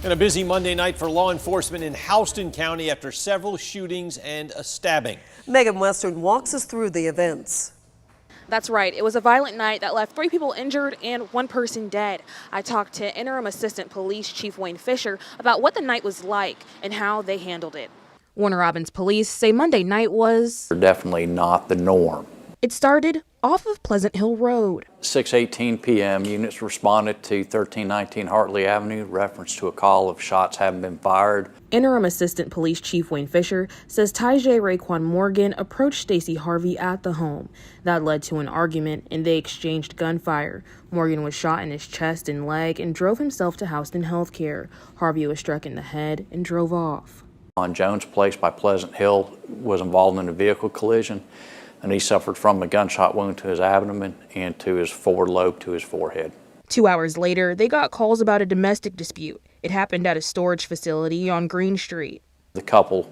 And a busy Monday night for law enforcement in Houston County after several shootings and a stabbing. Megan Western walks us through the events. That's right. It was a violent night that left 3 people injured and 1 person dead. I talked to Interim Assistant Police Chief Wayne Fisher about what the night was like and how they handled it. Warner Robins police say Monday night was definitely not the norm. It started off of Pleasant Hill Road. 6:18 p.m. units responded to 1319 Hartley Avenue, reference to a call of shots having been fired. Interim Assistant Police Chief Wayne Fisher says Tyjae Raekwon Morgan approached Stacey Harvey at the home. That led to an argument and they exchanged gunfire. Morgan was shot in his chest and leg and drove himself to Houston Healthcare. Harvey was struck in the head and drove off. On Jones Place by Pleasant Hill was involved in a vehicle collision, and he suffered from a gunshot wound to his abdomen and to his forward lobe to his forehead. 2 hours later, they got calls about a domestic dispute. It happened at a storage facility on Green Street. The couple,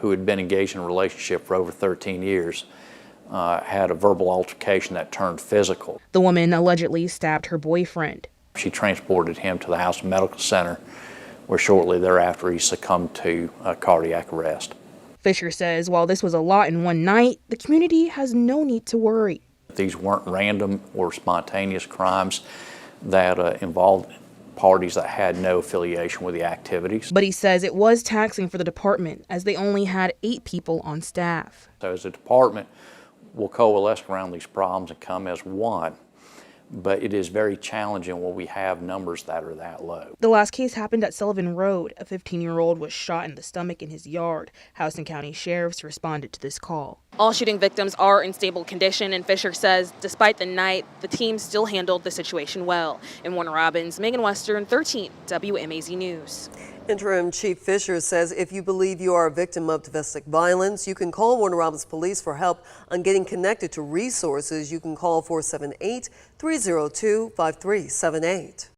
who had been engaged in a relationship for over 13 years, had a verbal altercation that turned physical. The woman allegedly stabbed her boyfriend. She transported him to the Houston Medical Center, where shortly thereafter he succumbed to cardiac arrest. Fisher says while this was a lot in one night, the community has no need to worry. These weren't random or spontaneous crimes that involved parties that had no affiliation with the activities. But he says it was taxing for the department as they only had 8 people on staff. So as a department, we'll coalesce around these problems and come as one. But it is very challenging when we have numbers that are that low. The last case happened at Sullivan Road. A 15-year-old was shot in the stomach in his yard. Houston County sheriffs responded to this call. All shooting victims are in stable condition, and Fisher says despite the night, the team still handled the situation well. In Warner Robins, Megan Western, 13 WMAZ News. Interim Chief Fisher says if you believe you are a victim of domestic violence, you can call Warner Robins Police for help on getting connected to resources. You can call 478-302-5378.